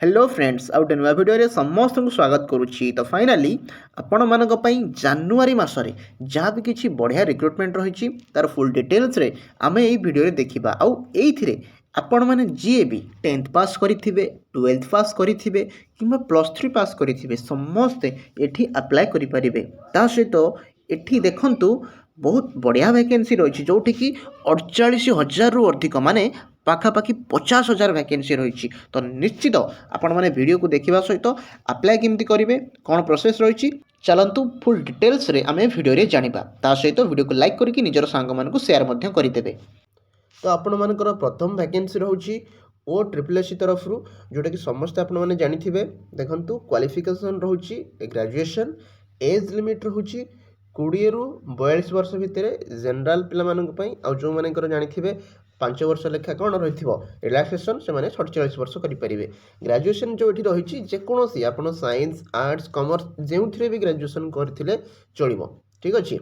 Hello friends आउ नुआ video समस्त को स्वागत करुच्ची। तो फाइनाली आपण मानक जानुआरी मासरे जहाँ भी किसी बढ़िया रिक्रुटमेंट रही तार फुल डिटेल्स रे आमे यही भिडियो देखा आउ ये आपण मैंने जी भी 10th पास करेंगे 12th पास करेंगे कि +3 पास करेंगे समस्ते ये अप्लाई करेंगे। ता सहित एठी देखंतु बहुत बढ़िया वैकेंसी रही जोटि कि 48,000 रु अधिक माने पाखापाखि 50,000 वैकेंसी रही। तो निश्चित आपण मैंने वीडियो को देखा सहित अप्लाई केमती करेंगे कौन प्रोसेस रही चलतु फुल डिटेल्स रे आमे वीडियो रे जानिबा। ता सहित वीडियो को लाइक करके निजर सांग मानकु शेयर मध्य करदेवे। तो आपण मानकर प्रथम वैकेंसी रोची OSSC तरफ जोटा कि समस्त आपण मैंने जानिथिबे। देखंतु क्वालिफिकेशन रोची ग्रेजुएशन, एज लिमिट रोची 20 रु 42 वर्ष भितर जनरल पिला मानक पई आ जो मानकर जानिथिबे 5 वर्ष लेखा कौन रही रिलैक्सेशन से मैंने 47 वर्ष करेंगे। ग्रेजुएशन जो ये रही जेकोसी आप साइंस आर्ट्स कॉमर्स जो भी ग्रेजुएशन करते चलो ठीक अच्छे।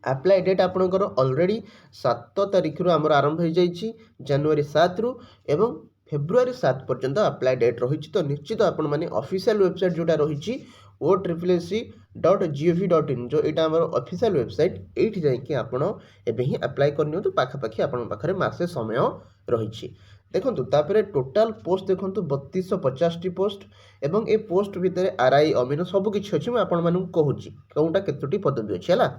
अप्लाई डेट आपंकर ऑलरेडी 7 तारीख रु आमर आरंभ हो जाइए जनवरी 7 रु एवं फेब्रुआरी 7 पर्यंत अप्लाई डेट रही। तो निश्चित आपण मैंने ऑफिशियल वेबसाइट जोटा रही OSSC.gov.in जो यहाँ आम ऑफिशियल वेबसाइट ये जाकि आपड़ एवं अप्लाई करनी पाखापाखि आपण पाखे मासे समय रही। देखो तापर टोटाल पोस्ट देखो 3250 पोस्ट एवं ए पोस्ट भितर RI अमीन सबकि अच्छी मुझे आपण कहूँ कौटा केतोटी पदवी अच्छी है।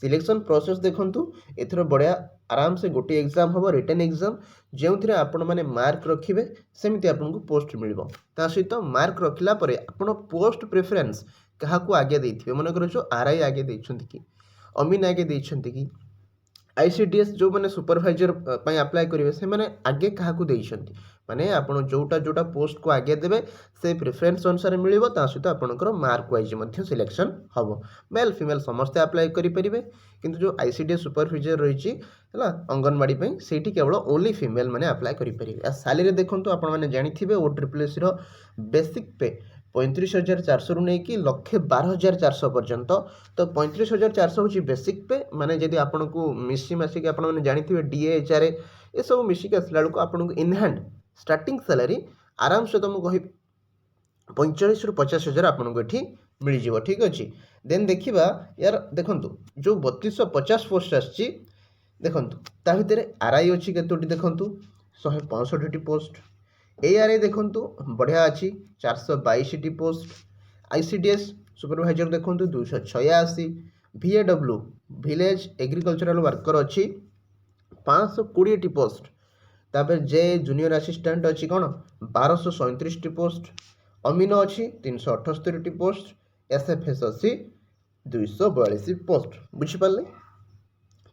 सिलेक्शन प्रोसेस देखंतु एथर बढ़िया आराम से गोटे एग्जाम हम रिटन एग्जाम जो थे आपण मैंने मार्क रखिए सेमती आपको पोस्ट मिल सहित मार्क रखला आपण पोस्ट प्रेफरेन्स क्या आगे देते मनकर जो RI आगे देते कि अमीन आगे देते कि ICDS जो मैंने सुपरवाइजर अप्लाई करेंगे से मैंने आगे क्या माने आप जोटा जोटा पोस्ट को आगे देवे से प्रेफरेन्स अनुसार मिल सहित आपंकर मार्क वाइज सिलेक्शन हम मेल फीमेल समस्ते अप्लाई करेंगे। किंतु जो ICDS सुपरवाइजर रही अंगनवाड़ी से केवल ओनली फीमेल मैंने अप्लाई करेंगे। सैलरी देखो आपने जानी OSSC बेसिक पे 35,400 रु नहीं कि 1,12,400 पर्यंत। तो 35,400 हूँ बेसिक पे माने जदि आपन को मिसी मासिक आप जानी DA HRA ये सब मिसिक आसला बेलू आपको इन हैंड स्टार्टिंग सैलरी आराम से तो मुझे 45,000 रु 50,000 आपको ये मिल जाव ठीक अच्छे। देन देखा यार देखो जो 3250 पोस्ट आसी देखो ता भितर RI अच्छी केतोटी देखो 165 पोस्ट ARI देखो बढ़िया अच्छी 422 पोस्ट ICDS सुपरवाइजर देखो 286 VAW विलेज एग्रीकल्चरल वर्कर अच्छी 520 पोस्ट तापर जे जूनियर असिस्टेंट अच्छी कौन 1237 पोस्ट अमीन अच्छी 378 पोस्ट SFS अच्छी 242 पोस्ट बुझीपारे।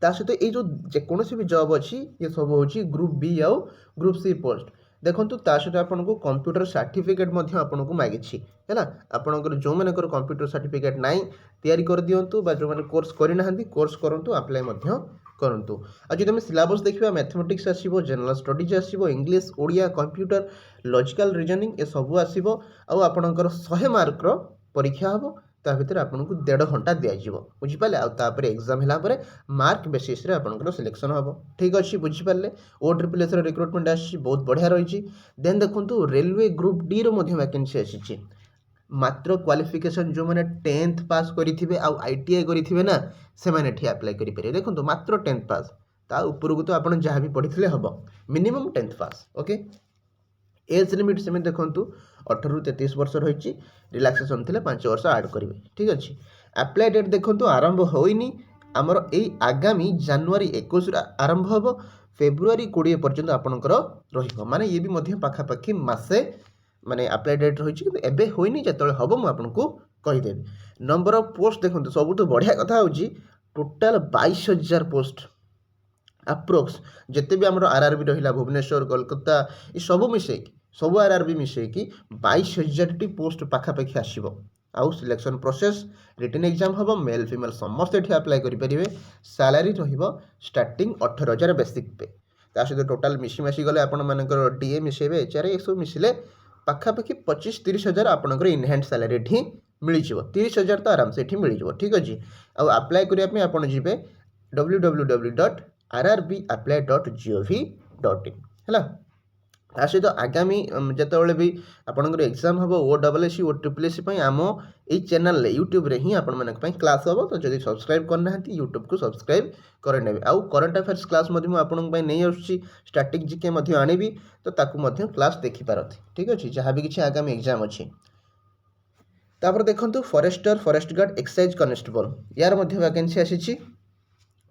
ता सहित ये जो जेकोसी भी जॉब अच्छी ये सब हूँ ग्रुप B आउ ग्रुप C पोस्ट देखो ता सहित आपको कंप्यूटर सर्टिफिकेट आपको मागिछि है आपंकर जो मानकर कंप्यूटर सर्टिफिकेट नाई तैयारी कर दिंतु जो मैंने कोर्स करना कोर्स करूँ अप्लाई करूँ। आज तुम सिलेबस देखा मैथमेटिक्स आसो जनरल स्टडीज आसो English Odia computer logical reasoning ये सब आसो आपणकर 100 मार्कर परीक्षा हम ता भर आपको 1.5 घंटा दिज्व बुझीपारे आउे एग्जाम है मार्क बेसीस आपंकर सिलेक्शन हम ठीक अच्छे बुझीपारे। OSSC रिक्रुटमेंट आसी बहुत बढ़िया रही। देन देखो रेलवे ग्रुप D वैकेंसी आसी मात्र क्वालिफिकेशन जो मैंने 10th पास करेंगे आउ ITI करेंगे ना से मैंने अप्लाई करेंगे। देखो मात्र 10th पास ता उपरकू तो आप जहाँ भी पढ़ी हम मिनिमम 10th पास ओके। एज लिमिट से देखो 18 रु 33 वर्ष रही रिलैक्सेशन थे 5 वर्ष ऐड करेंगे ठीक अच्छे। अप्लाई डेट देखो आरंभ होइनी आमर यही आगामी जनवरी 21 आरंभ हम फेब्रुआरी 20 पर्यंत आपंकर रही ये भी पाखापाखि मासे माने अप्लाई डेट रही कि एबे होइनी जो हम मुझे कहीदेवी। नंबर ऑफ पोस्ट देखो सब बढ़िया कथा हूँ टोटाल 22,000 पोस्ट अप्रोक्स जिते भी आम RRB रहा भुवनेश्वर कोलकाता ये सब मिसेक सब RRB मिसेक 22,000 पोस्ट पाखापाखि आसो आउ सिलेक्शन प्रोसेस रिटन एग्जाम हम मेल फीमेल समस्त ये अप्लाई करेंगे। सैलरी स्टार्टिंग 18,000 बेसिक पे ता सहित टोटाल मिसीमासी गले आपर DA मिसेबे HRA ये सब मिसिले पाखापाखि 25-30,000 आपंकर इन हैंड सैलरी ये मिल 30,000 तो आराम से ये मिल ठीक अच्छे। आउ अप्लाई करने आप जी www.rrbapply.gov.in है। ତା ସହିତ ଆଗାମୀ ଯେତେବେଳେ ବି ଆପଣଙ୍କର ଏକ୍ଜାମ୍ ହେବ OSSC ଓ SSC ପାଇଁ ଆମ ଏଇ ଚ୍ୟାନେଲରେ ୟୁଟ୍ୟୁବରେ ହିଁ ଆପଣମାନଙ୍କ ପାଇଁ କ୍ଲାସ୍ ହେବ। ତ ଯଦି ସବସ୍କ୍ରାଇବ୍ କରିନାହାନ୍ତି ୟୁଟ୍ୟୁବକୁ ସବସ୍କ୍ରାଇବ୍ କରିନେବେ। ଆଉ କରେଣ୍ଟ ଆଫେୟାର୍ସ କ୍ଲାସ୍ ମଧ୍ୟ ମୁଁ ଆପଣଙ୍କ ପାଇଁ ନେଇ ଆସୁଛି, ଷ୍ଟାଟିକ୍ ଜିକେ ମଧ୍ୟ ଆଣିବି, ତ ତାକୁ ମଧ୍ୟ କ୍ଲାସ୍ ଦେଖିପାରନ୍ତି। ଠିକ୍ ଅଛି, ଯାହା ବି କିଛି ଆଗାମୀ ଏକ୍ଜାମ୍ ଅଛି। ତାପରେ ଦେଖନ୍ତୁ forester, forest guard, excise constable, ୟାର ମଧ୍ୟ ଭ୍ୟାକେନ୍ସି ଆସିଛି।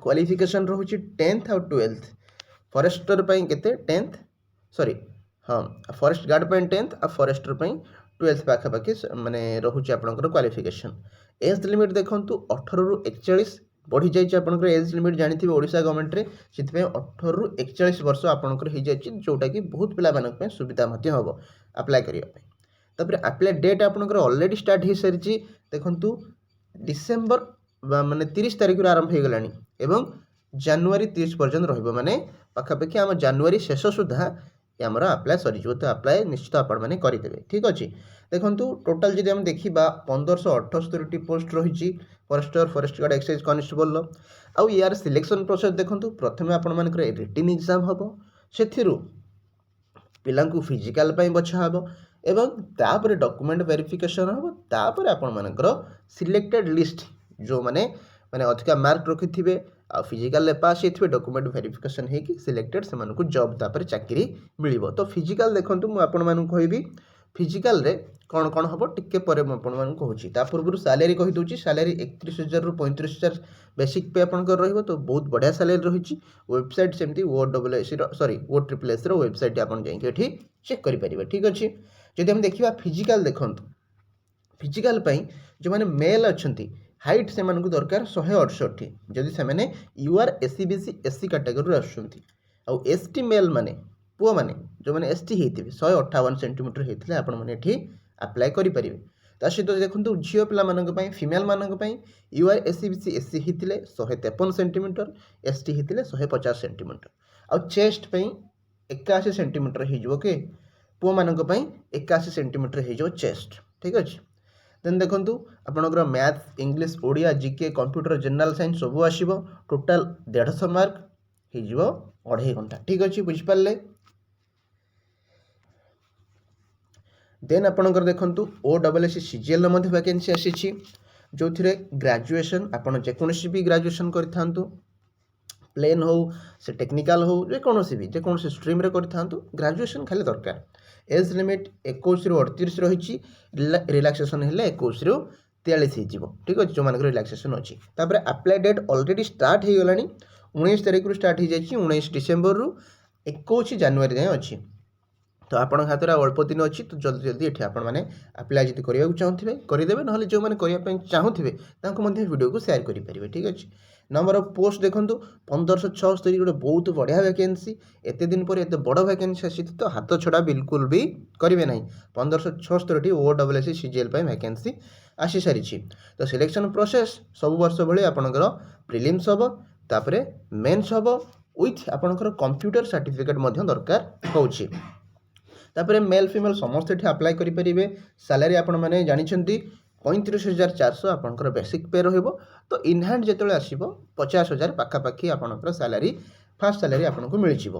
କ୍ୱାଲିଫିକେସନ୍ ରହୁଛି 10th ଆଉ 12th। ଫରେଷ୍ଟର ପାଇଁ କେତେ 10th, ସରି ହଁ ଫରେଷ୍ଟ ଗାର୍ଡ଼ ପାଇଁ 10th ଆଉ ଫରେଷ୍ଟର ପାଇଁ 12th ପାଖାପାଖି ମାନେ ରହୁଛି ଆପଣଙ୍କର କ୍ୱାଲିଫିକେସନ୍। ଏଜ୍ ଲିମିଟ୍ ଦେଖନ୍ତୁ 18ରୁ 41 ବଢ଼ିଯାଇଛି ଆପଣଙ୍କର ଏଜ୍ ଲିମିଟ୍, ଜାଣିଥିବେ ଓଡ଼ିଶା ଗଭର୍ଣ୍ଣମେଣ୍ଟରେ, ସେଥିପାଇଁ 18ରୁ 41 ବର୍ଷ ଆପଣଙ୍କର ହେଇଯାଇଛି, ଯେଉଁଟାକି ବହୁତ ପିଲାମାନଙ୍କ ପାଇଁ ସୁବିଧା ମଧ୍ୟ ହେବ ଆପ୍ଲାଏ କରିବା ପାଇଁ। ତାପରେ ଆପ୍ଲାଏ ଡେଟ୍ ଆପଣଙ୍କର ଅଲରେଡ଼ି ଷ୍ଟାର୍ଟ ହେଇସାରିଛି। ଦେଖନ୍ତୁ ଡିସେମ୍ବର ମାନେ 30 ତାରିଖରୁ ଆରମ୍ଭ ହେଇଗଲାଣି ଏବଂ ଜାନୁଆରୀ 30 ପର୍ଯ୍ୟନ୍ତ ରହିବ, ମାନେ ପାଖାପାଖି ଆମ ଜାନୁଆରୀ ଶେଷ ସୁଦ୍ଧା ଆମର ଆପ୍ଲାଏ ସରିଯିବ। ତ ଆପ୍ଲାଏ ନିଶ୍ଚିତ ଆପଣମାନେ କରିଦେବେ। ଠିକ୍ ଅଛି, ଦେଖନ୍ତୁ ଟୋଟାଲ୍ ଯଦି ଆମେ ଦେଖିବା 1578ଟି ପୋଷ୍ଟ ରହିଛି ଫରେଷ୍ଟର, ଫରେଷ୍ଟ ଗାର୍ଡ଼, ଏକ୍ସାଇଜ୍ କନେଷ୍ଟବଲର। ଆଉ ୟାର ସିଲେକ୍ସନ୍ ପ୍ରୋସେସ୍ ଦେଖନ୍ତୁ, ପ୍ରଥମେ ଆପଣମାନଙ୍କର ରିଟିନ୍ ଏକ୍ଜାମ୍ ହେବ, ସେଥିରୁ ପିଲାଙ୍କୁ ଫିଜିକାଲ୍ ପାଇଁ ବଛା ହେବ ଏବଂ ତାପରେ ଡକୁମେଣ୍ଟ ଭେରିଫିକେସନ୍ ହେବ। ତାପରେ ଆପଣମାନଙ୍କର ସିଲେକ୍ଟେଡ୍ ଲିଷ୍ଟ, ଯେଉଁମାନେ ଅଧିକା ମାର୍କ ରଖିଥିବେ ଆଉ ଫିଜିକାଲ୍ରେ ପାସ୍ ହେଇଥିବେ, ଡକୁମେଣ୍ଟ ଭେରିଫିକେସନ୍ ହେଇକି ସିଲେକ୍ଟେଡ୍, ସେମାନଙ୍କୁ ଜବ୍ ତାପରେ ଚାକିରି ମିଳିବ। ତ ଫିଜିକାଲ୍ ଦେଖନ୍ତୁ, ମୁଁ ଆପଣମାନଙ୍କୁ କହିବି ଫିଜିକାଲ୍ରେ କ'ଣ କ'ଣ ହେବ ଟିକେ ପରେ ମୁଁ ଆପଣମାନଙ୍କୁ କହୁଛି। ତା ପୂର୍ବରୁ ସାଲାରୀ କହିଦେଉଛି, ସାଲାରୀ 31,000ରୁ 35,000 ବେସିକ୍ ପେ ଆପଣଙ୍କର ରହିବ। ତ ବହୁତ ବଢ଼ିଆ ସାଲାରୀ ରହିଛି। ୱେବସାଇଟ୍ ସେମିତି OSSCର OSSCର ୱେବସାଇଟ୍ ଆପଣ ଯାଇକି ଏଠି ଚେକ୍ କରିପାରିବେ। ଠିକ୍ ଅଛି, ଯଦି ଆମେ ଦେଖିବା ଫିଜିକାଲ୍ ଦେଖନ୍ତୁ, ଫିଜିକାଲ୍ ପାଇଁ ଯେଉଁମାନେ ମେଲ୍ ଅଛନ୍ତି ହାଇଟ୍ ସେମାନଙ୍କୁ ଦରକାର 168, ଯଦି ସେମାନେ UR SC BC SC କାଟାଗୋରୀରୁ ଆସୁଛନ୍ତି। ଆଉ ST ମେଲ୍ ମାନେ ପୁଅମାନେ ଯେଉଁମାନେ ST ହେଇଥିବେ 158 ସେଣ୍ଟିମିଟର ହେଇଥିଲେ ଆପଣମାନେ ଏଠି ଆପ୍ଲାଏ କରିପାରିବେ। ତା ସହିତ ଦେଖନ୍ତୁ ଝିଅ ପିଲାମାନଙ୍କ ପାଇଁ, ଫିମେଲ୍ମାନଙ୍କ ପାଇଁ UR SC BC SC ହେଇଥିଲେ 153 ସେଣ୍ଟିମିଟର, ST ହେଇଥିଲେ 150 ସେଣ୍ଟିମିଟର। ଆଉ ଚେଷ୍ଟ ପାଇଁ 81 ସେଣ୍ଟିମିଟର ହେଇଯିବ। ଓକେ, ପୁଅମାନଙ୍କ ପାଇଁ 81 ସେଣ୍ଟିମିଟର ହେଇଯିବ ଚେଷ୍ଟ। ଠିକ୍ ଅଛି, ଦେନ୍ ଦେଖନ୍ତୁ ଆପଣଙ୍କର math, English, Odia, GK, computer, general science ସବୁ ଆସିବ। ଟୋଟାଲ୍ 150 ମାର୍କ ହେଇଯିବ 2.5 ଘଣ୍ଟା। ଠିକ୍ ଅଛି, ବୁଝିପାରିଲେ। ଦେନ୍ ଆପଣଙ୍କର ଦେଖନ୍ତୁ OSSC CGLର ମଧ୍ୟ ଭ୍ୟାକେନ୍ସି ଆସିଛି, ଯେଉଁଥିରେ ଗ୍ରାଜୁଏସନ୍ ଆପଣ ଯେକୌଣସି ବି ଗ୍ରାଜୁଏସନ୍ କରିଥାନ୍ତୁ, ପ୍ଲେନ୍ ହେଉ ସେ ଟେକ୍ନିକାଲ୍ ହେଉ, ଯେକୌଣସି ଷ୍ଟ୍ରିମ୍ରେ କରିଥାନ୍ତୁ, ଗ୍ରାଜୁଏସନ୍ ଖାଲି ଦରକାର। ଏଜ୍ ଲିମିଟ୍ 21ରୁ 38 ରହିଛି, ରିଲାକ୍ସେସନ୍ ହେଲେ 21ରୁ 43 ହେଇଯିବ। ଠିକ୍ ଅଛି, ଯେଉଁମାନଙ୍କର ରିଲାକ୍ସେସନ୍ ଅଛି। ତାପରେ ଆପ୍ଲାଏ ଡେଟ୍ ଅଲରେଡ଼ି ଷ୍ଟାର୍ଟ ହେଇଗଲାଣି, 19 ତାରିଖରୁ ଷ୍ଟାର୍ଟ ହେଇଯାଇଛି, 19 ଡିସେମ୍ବରରୁ 21 ଜାନୁଆରୀ ଯାଏଁ ଅଛି। ତ ଆପଣଙ୍କ ହାତରେ ଆଉ ଅଳ୍ପ ଦିନ ଅଛି, ତ ଜଲ୍ଦି ଜଲ୍ଦି ଏଠି ଆପଣମାନେ ଆପ୍ଲାଏ ଯଦି କରିବାକୁ ଚାହୁଁଥିବେ କରିଦେବେ, ନହେଲେ ଯେଉଁମାନେ କରିବା ପାଇଁ ଚାହୁଁଥିବେ ତାଙ୍କୁ ମଧ୍ୟ ଭିଡ଼ିଓକୁ ସେୟାର କରିପାରିବେ। ଠିକ୍ ଅଛି, ନମ୍ବର ଅଫ୍ ପୋଷ୍ଟ ଦେଖନ୍ତୁ 1576, ଗୋଟେ ବହୁତ ବଢ଼ିଆ ଭ୍ୟାକେନ୍ସି। ଏତେ ଦିନ ପରେ ଏତେ ବଡ଼ ଭ୍ୟାକେନ୍ସି ଆସିଛି, ତ ହାତ ଛଡ଼ା ବିଲକୁଲ ବି କରିବେ ନାହିଁ। 1576ଟି OSSC CGL ପାଇଁ ଭ୍ୟାକେନ୍ସି ଆସିସାରିଛି। ତ ସିଲେକ୍ସନ୍ ପ୍ରୋସେସ୍ ସବୁ ବର୍ଷ ଭଳି ଆପଣଙ୍କର ପ୍ରିଲିମ୍ସ ହେବ, ତାପରେ ମେନ୍ସ ହେବ, ୱିଥ୍ ଆପଣଙ୍କର କମ୍ପ୍ୟୁଟର ସାର୍ଟିଫିକେଟ୍ ମଧ୍ୟ ଦରକାର ହେଉଛି। ତାପରେ ମେଲ୍ ଫିମେଲ୍ ସମସ୍ତେ ଏଠି ଆପ୍ଲାଏ କରିପାରିବେ। ସାଲାରୀ ଆପଣମାନେ ଜାଣିଛନ୍ତି 35,400 ଆପଣଙ୍କର ବେସିକ୍ ପେ ରହିବ। ତ ଇନ୍ ହ୍ୟାଣ୍ଡ ଯେତେବେଳେ ଆସିବ 50,000 ପାଖାପାଖି ଆପଣଙ୍କର ସାଲାରୀ, ଫାର୍ଷ୍ଟ ସାଲାରୀ ଆପଣଙ୍କୁ ମିଳିଯିବ।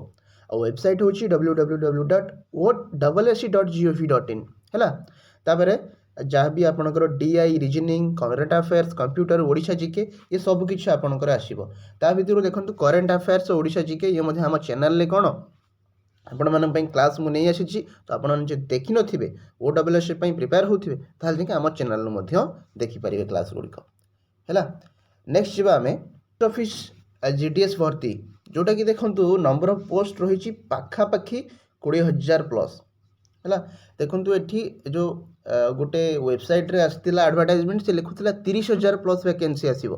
ଆଉ ୱେବସାଇଟ୍ ହେଉଛି www.ossc.gov.in ହେଲା। ତାପରେ ଯାହା ବି ଆପଣଙ୍କର DI, reasoning, current affairs, computer, Odisha GK, ଏ ସବୁ କିଛି ଆପଣଙ୍କର ଆସିବ। ତା ଭିତରୁ ଦେଖନ୍ତୁ କରେଣ୍ଟ ଆଫେୟାର୍ସ, ଓଡ଼ିଶା ଜିକେ, ଇଏ ମଧ୍ୟ ଆମ ଚ୍ୟାନେଲରେ କ'ଣ ଆପଣମାନଙ୍କ ପାଇଁ କ୍ଲାସ୍ ମୁଁ ନେଇ ଆସିଛି। ତ ଆପଣମାନେ ଯଦି ଦେଖିନଥିବେ, OSSC ପାଇଁ ପ୍ରିପେୟାର ହେଉଥିବେ, ତାହେଲେ ଯାଇକି ଆମ ଚ୍ୟାନେଲରୁ ମଧ୍ୟ ଦେଖିପାରିବେ କ୍ଲାସ୍ ଗୁଡ଼ିକ ହେଲା। ନେକ୍ସଟ ଯିବା ଆମେ ଅଫିସ୍ GDS ଭର୍ତ୍ତି, ଯେଉଁଟାକି ଦେଖନ୍ତୁ ନମ୍ବର ଅଫ୍ ପୋଷ୍ଟ ରହିଛି ପାଖାପାଖି 20,000 ପ୍ଲସ୍ ହେଲା। ଦେଖନ୍ତୁ ଏଠି ଯେଉଁ ଗୋଟେ ୱେବସାଇଟ୍ରେ ଆସିଥିଲା ଆଡ଼ଭର୍ଟାଇଜମେଣ୍ଟ, ସେ ଲେଖୁଥିଲା 30,000 ପ୍ଲସ୍ ଭ୍ୟାକେନ୍ସି ଆସିବ,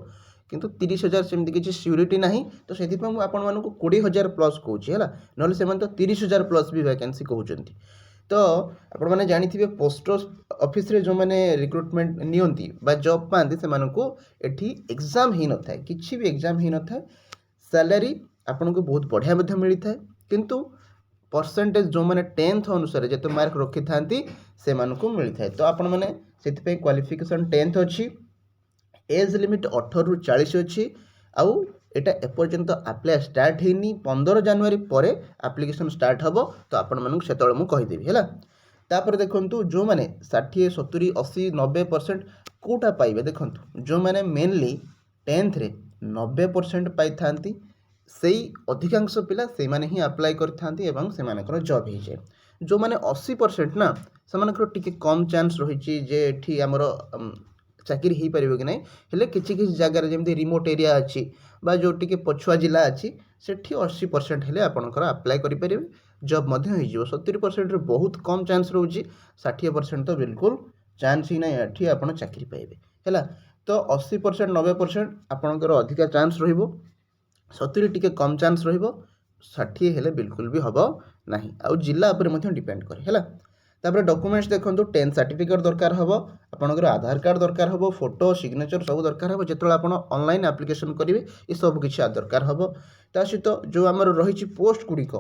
କିନ୍ତୁ 30,000 ସେମିତି କିଛି ସିକ୍ୟୁରିଟି ନାହିଁ। ତ ସେଥିପାଇଁ ମୁଁ ଆପଣମାନଙ୍କୁ 20,000 ପ୍ଲସ୍ କହୁଛି ହେଲା, ନହେଲେ ସେମାନେ ତ 30,000 ପ୍ଲସ୍ ବି ଭ୍ୟାକେନ୍ସି କହୁଛନ୍ତି। ତ ଆପଣମାନେ ଜାଣିଥିବେ ପୋଷ୍ଟ ଅଫିସରେ ଯେଉଁମାନେ ରିକ୍ରୁଟମେଣ୍ଟ ନିଅନ୍ତି ବା ଜବ୍ ପାଆନ୍ତି, ସେମାନଙ୍କୁ ଏଠି ଏକ୍ଜାମ୍ ହେଇନଥାଏ, କିଛି ବି ଏକ୍ଜାମ୍ ହେଇନଥାଏ। ସାଲାରୀ ଆପଣଙ୍କୁ ବହୁତ ବଢ଼ିଆ ମଧ୍ୟ ମିଳିଥାଏ, କିନ୍ତୁ ପରସେଣ୍ଟେଜ୍ ଯେଉଁମାନେ 10th ଅନୁସାରେ ଯେତେ ମାର୍କ ରଖିଥାନ୍ତି ସେମାନଙ୍କୁ ମିଳିଥାଏ। ତ ଆପଣମାନେ ସେଥିପାଇଁ କ୍ୱାଲିଫିକେସନ୍ 10th ଅଛି, ଏଜ୍ ଲିମିଟ୍ 18ରୁ 40 ଅଛି, ଆଉ এটা এपर्यंत ଆପ୍ଲାଏ ଷ୍ଟାର୍ଟ ହେଇନି 15 ଜାନୁଆରୀ ପରେ ଆପ୍ଲିକେସନ୍ ଷ୍ଟାର୍ଟ ହେବ ତ ଆପଣମାନଙ୍କୁ ସେତେବେଳେ ମୁଁ କହିଦେବି ହେଲା। ତାପରେ ଦେଖନ୍ତୁ ଯେଉଁମାନେ 60 70 80 90% କେଉଁଟା ପାଇବେ ଦେଖନ୍ତୁ ଯେଉଁମାନେ ମେନଲି 10th ରେ 90% ପାଇଥାନ୍ତି ସେଇ ଅଧିକାଂଶ ପିଲା ସେଇମାନେ ହିଁ ଆପ୍ଲାଏ କରିଥାନ୍ତି ଏବଂ ସେମାନଙ୍କର ଜବ୍ ହେଇଯାଏ। ଯେଉଁମାନେ 80% ନା ସେମାନଙ୍କର ଟିକେ କମ୍ ଚାନ୍ସ ରହିଛି ଯେ ଏଠି ଆମର ଚାକିରି ହେଇପାରିବ କି ନାହିଁ, ହେଲେ କିଛି କିଛି ଜାଗାରେ ଯେମିତି ରିମୋଟ୍ ଏରିଆ ଅଛି ବା ଯେଉଁ ଟିକେ ପଛୁଆ ଜିଲ୍ଲା ଅଛି ସେଠି 80% ହେଲେ ଆପଣଙ୍କର ଆପ୍ଲାଏ କରିପାରିବେ, ଜବ୍ ମଧ୍ୟ ହେଇଯିବ। 70%ରେ ବହୁତ କମ୍ ଚାନ୍ସ ରହୁଛି, 60% ତ ବିଲକୁଲ ଚାନ୍ସ ହିଁ ନାହିଁ ଏଠି ଆପଣ ଚାକିରି ପାଇବେ ହେଲା। ତ 80% 90% ଆପଣଙ୍କର ଅଧିକା ଚାନ୍ସ ରହିବ, 70 ଟିକେ କମ୍ ଚାନ୍ସ ରହିବ, 60 ହେଲେ ବିଲକୁଲ ବି ହେବ ନାହିଁ। ଆଉ ଜିଲ୍ଲା ଉପରେ ମଧ୍ୟ ଡିପେଣ୍ଡ କରେ ହେଲା। ତାପରେ ଡକୁମେଣ୍ଟସ୍ ଦେଖନ୍ତୁ 10th ସାର୍ଟିଫିକେଟ୍ ଦରକାର ହେବ, ଆପଣଙ୍କର ଆଧାର କାର୍ଡ଼ ଦରକାର ହେବ, ଫଟୋ ସିଗ୍ନେଚର ସବୁ ଦରକାର ହେବ। ଯେତେବେଳେ ଆପଣ ଅନଲାଇନ୍ ଆପ୍ଲିକେସନ୍ କରିବେ ଏସବୁ କିଛି ଦରକାର ହେବ। ତା ସହିତ ଯେଉଁ ଆମର ରହିଛି ପୋଷ୍ଟ ଗୁଡ଼ିକ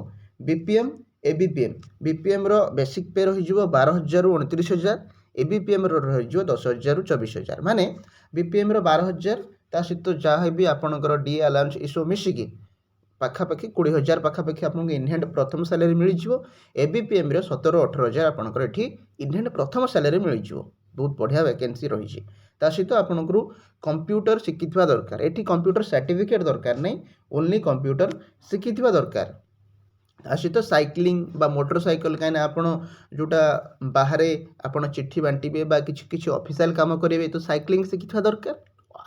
BPM ABPM, BPMର ବେସିକ୍ ପେ ରହିଯିବ 12,000ରୁ 29,000, ABPMର ରହିଯିବ 10,000ରୁ 24,000। ମାନେ BPMର 12,000 ତା ସହିତ ଯାହା ବି ଆପଣଙ୍କର DA ଆଲାଉନ୍ସ ଏସବୁ ମିଶିକି ପାଖାପାଖି 20,000 ପାଖାପାଖି ଆପଣଙ୍କୁ ଇନହ୍ୟାଣ୍ଡ ପ୍ରଥମ ସାଲାରୀ ମିଳିଯିବ। ABPMରେ 17-18,000 ଆପଣଙ୍କର ଏଠି ଇନହ୍ୟାଣ୍ଡ ପ୍ରଥମ ସାଲାରୀ ମିଳିଯିବ। ବହୁତ ବଢ଼ିଆ ଭ୍ୟାକେନ୍ସି ରହିଛି। ତା ସହିତ ଆପଣଙ୍କୁ କମ୍ପ୍ୟୁଟର ଶିଖିଥିବା ଦରକାର। ଏଠି କମ୍ପ୍ୟୁଟର ସାର୍ଟିଫିକେଟ୍ ଦରକାର ନାହିଁ, ଓନ୍ଲି କମ୍ପ୍ୟୁଟର ଶିଖିଥିବା ଦରକାର। ତା ସହିତ ସାଇକ୍ଲିଂ ବା ମୋଟର ସାଇକେଲ, କାହିଁକିନା ଆପଣ ଯେଉଁଟା ବାହାରେ ଆପଣ ଚିଠି ବାଣ୍ଟିବେ ବା କିଛି କିଛି ଅଫିସିଆଲ କାମ କରିବେ ତ ସାଇକ୍ଲିଂ ଶିଖିଥିବା ଦରକାର।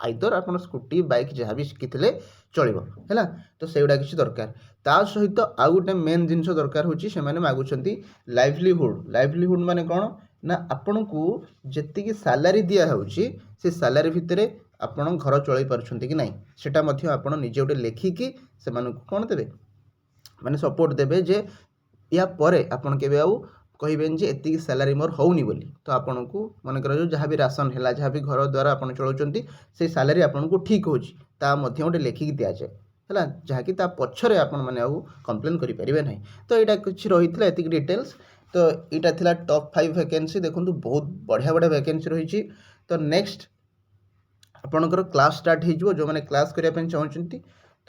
ଆଇଦର ଆପଣ ସ୍କୁଟି ବାଇକ୍ ଯାହା ବି ଶିଖିଥିଲେ ଚଳିବ ହେଲା। ତ ସେଗୁଡ଼ା କିଛି ଦରକାର। ତା ସହିତ ଆଉ ଗୋଟେ ମେନ୍ ଜିନିଷ ଦରକାର ହେଉଛି ସେମାନେ ମାଗୁଛନ୍ତି ଲାଇଭଲିହୁଡ଼। ଲାଇଭଲିହୁଡ଼ ମାନେ କ'ଣ ନା ଆପଣଙ୍କୁ ଯେତିକି ସାଲାରୀ ଦିଆହେଉଛି ସେ ସାଲାରୀ ଭିତରେ ଆପଣ ଘର ଚଳାଇ ପାରୁଛନ୍ତି କି ନାହିଁ ସେଟା ମଧ୍ୟ ଆପଣ ନିଜେ ଗୋଟେ ଲେଖିକି ସେମାନଙ୍କୁ କ'ଣ ଦେବେ, ମାନେ ସପୋର୍ଟ ଦେବେ ଯେ ୟା ପରେ ଆପଣ କେବେ ଆଉ କହିବେନି ଯେ ଏତିକି ସାଲାରୀ ମୋର ହେଉନି ବୋଲି। ତ ଆପଣଙ୍କୁ ମନେକର ଯେଉଁ ଯାହା ବି ରାସନ ହେଲା, ଯାହା ବି ଘର ଦ୍ୱାରା ଆପଣ ଚଳାଉଛନ୍ତି ସେଇ ସାଲାରୀ ଆପଣଙ୍କୁ ଠିକ୍ ହେଉଛି ତା ମଧ୍ୟ ଗୋଟେ ଲେଖିକି ଦିଆଯାଏ ହେଲା, ଯାହାକି ତା ପଛରେ ଆପଣମାନେ ଆଉ କମ୍ପ୍ଲେନ୍ କରିପାରିବେ ନାହିଁ। ତ ଏଇଟା କିଛି ରହିଥିଲା ଏତିକି ଡିଟେଲ୍ସ। ତ ଏଇଟା ଥିଲା ଟପ୍ 5 ଭ୍ୟାକେନ୍ସି। ଦେଖନ୍ତୁ ବହୁତ ବଢ଼ିଆ ବଢ଼ିଆ ଭ୍ୟାକେନ୍ସି ରହିଛି। ତ ନେକ୍ସଟ ଆପଣଙ୍କର କ୍ଲାସ୍ ଷ୍ଟାର୍ଟ ହେଇଯିବ। ଯେଉଁମାନେ କ୍ଲାସ୍ କରିବା ପାଇଁ ଚାହୁଁଛନ୍ତି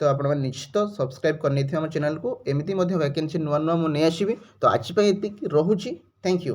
ତ ଆପଣମାନେ ନିଶ୍ଚିତ ସବସ୍କ୍ରାଇବ୍ କରିନେଇଥିବେ ଆମ ଚ୍ୟାନେଲକୁ। ଏମିତି ମଧ୍ୟ ଭ୍ୟାକେନ୍ସି ନୂଆ ନୂଆ ମୁଁ ନେଇ ଆସିବି। ତ ଆଜି ପାଇଁ ଏତିକି ରହୁଛି। Thank you.